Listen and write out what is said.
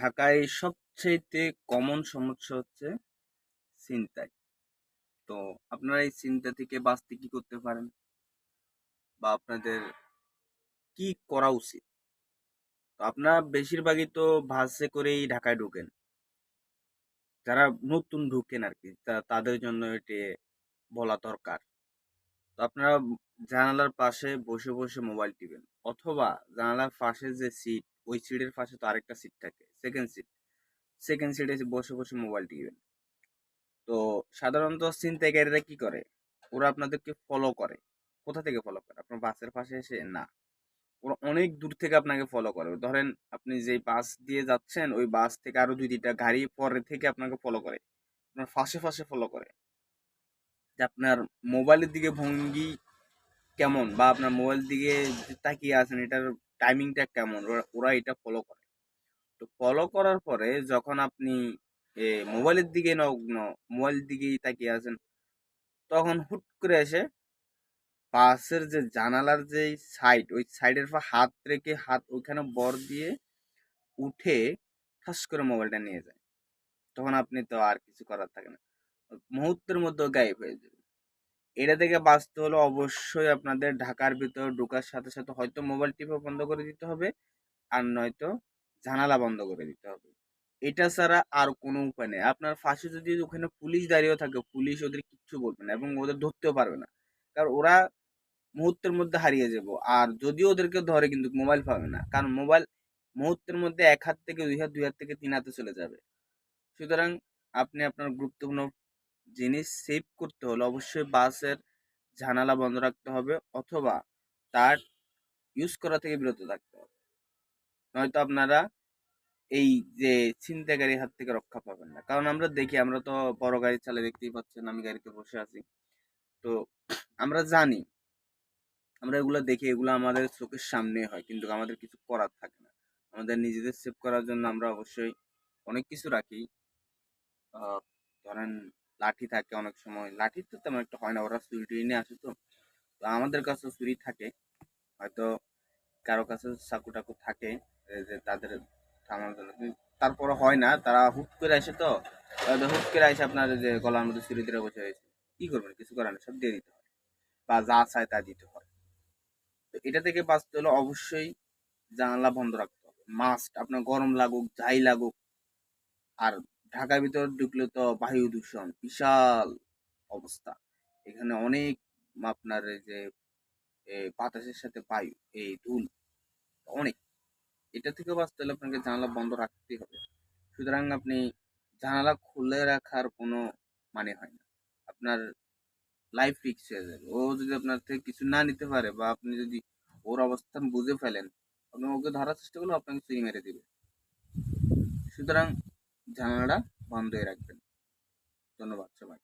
ঢাকায় সবচাইতে কমন সমস্যা হচ্ছে ছিনতাই। তো আপনারা এই ছিনতাই থেকে বাঁচতে কি করতে পারেন বা আপনাদের কি করা উচিত? তো আপনারা বেশিরভাগই তো বাসে করেই ঢাকায় ঢোকেন। যারা নতুন ঢুকেন আরকি তাদের জন্য এটি বলা দরকার। তো আপনারা জানালার পাশে বসে, বসে মোবাইল টিপেন। অথবা জানালার পাশে যে সিট, ওই সিটের পাশে তো আরেকটা সিট থাকে, সেকেন্ড সিট। সেকেন্ড সিটে বসে, বসে মোবাইল টিপেন। তো সাধারণত ছিনতাইকারীরা কি করে? ওরা আপনাদেরকে ফলো করে। কোথা থেকে ফলো করে? আপনার বাসের পাশে এসে? না। ওরা অনেক দূর থেকে আপনাকে ফলো করে। ধরেন আপনি যেই বাস দিয়ে যাচ্ছেন, ওই বাস থেকে আরো ২-৩ টা গাড়ি পরে থেকে আপনাকে ফলো করে। আপনার ফাঁসে, ফাঁসে ফলো করে। যে আপনার মোবাইলের দিকে ভঙ্গি কেমন বা আপনার মোবাইল দিকে যে তাকিয়ে আছেন এটার টাইমিংটা কেমন? ওরা ওরা এটা ফলো করে। তো ফলো করার পরে যখন আপনি মোবাইলের দিকে মোবাইলের দিকেই তাকিয়ে আছেন, তখন হুট করে এসে বাসের যে জানালার যে সাইড, ওই সাইডের পর হাত রেখে হাত ওইখানে ভর দিয়ে উঠে ঠাস করে মোবাইলটা নিয়ে যায়। তখন আপনি তো আর কিছু করার থাকে না। মুহূর্তের মধ্যে ও গায়েব হয়ে যাবে। এটা থেকে বাঁচতে হলে অবশ্যই আপনাদের ঢাকার ভিতর ঢোকার সাথে, সাথে হয়তো মোবাইল টিপা বন্ধ করে দিতে হবে, আর নয়তো জানালা বন্ধ করে দিতে হবে। এটা ছাড়া আর কোনো উপায় নেই। আপনার পাশে যদি ওখানে পুলিশ দাঁড়িয়েও থাকে, পুলিশ ওদের কিচ্ছু বলবে না এবং ওদের ধরতেও পারবে না। কারণ ওরা মুহূর্তের মধ্যে হারিয়ে যাব। আর যদিও ওদেরকে ধরে কিন্তু মোবাইল পাবে না। কারণ মোবাইল মুহূর্তের মধ্যে ১ হাত থেকে ২ হাত, ২ হাত থেকে ৩ হাতে চলে যাবে। সুতরাং আপনি আপনার গুরুত্বপূর্ণ জিনিস সেভ করতে হলে অবশ্যই বাসের জানালা বন্ধ রাখতে হবে অথবা তার ইউজ করা থেকে বিরত থাকতে হবে। নয়তো আপনারা এই যে ছিনতাইকারীর হাত থেকে রক্ষা পাবেন না। কারণ আমরা দেখি, আমরা তো বড় গাড়ি চালাই, দেখতেই পাচ্ছেন আমি গাড়িতে বসে আছি। তো আমরা জানি, আমরা এগুলো দেখি, এগুলো আমাদের চোখের সামনে হয় কিন্তু আমাদের কিছু করার থাকে না। আমাদের নিজেদের সেভ করার জন্য আমরা অবশ্যই অনেক কিছু রাখি। আহ, ধরেন লাঠি থাকে, অনেক সময় লাঠি তো তেমন একটা হয় না, ওরা ছুরি টুরি নিয়ে আসে। তো তো আমাদের কাছে ছুরি থাকে, হয়তো কারো কাছে চাকু টাকু থাকে, এই যে তাদের থামানোর জন্য। তারপরে হয় না, তারা হুট করে আসে। তো তাদের হুট করে আসে আপনার এই যে গলার মধ্যে ছুরি দিয়ে বসে রয়েছে, কি করবেন? কিছু করার নেই, সব দিয়ে দিতে হয় বা যা চায় তা দিতে হয়। তো এটা থেকে বাঁচতে হলে অবশ্যই জানালা বন্ধ রাখতে হবে, মাস্ট। আপনার গরম লাগুক যাই লাগুক। আর ঢাকার ভিতর ঢুকলে তো বায়ু দূষণ বিশাল অবস্থা। এখানে অনেক আপনার এই যে বাতাসের সাথে বায়ু, এই ধুল অনেক। এটা থেকে বাঁচতে হলে আপনাকে জানালা বন্ধ রাখতেই হবে। সুতরাং আপনি জানালা খুলে রাখার কোনো মানে হয় না। আপনার লাইফ রিস্ক হয়ে যাবে। ও যদি আপনার থেকে কিছু না নিতে পারে বা আপনি যদি ওর অবস্থান বুঝে ফেলেন, আপনি ওকে ধরার চেষ্টা করলে আপনাকে ছুরি মেরে দিবে। সুতরাং জানালাটা বন্ধই রাখবেন। ধন্যবাদ সবাই।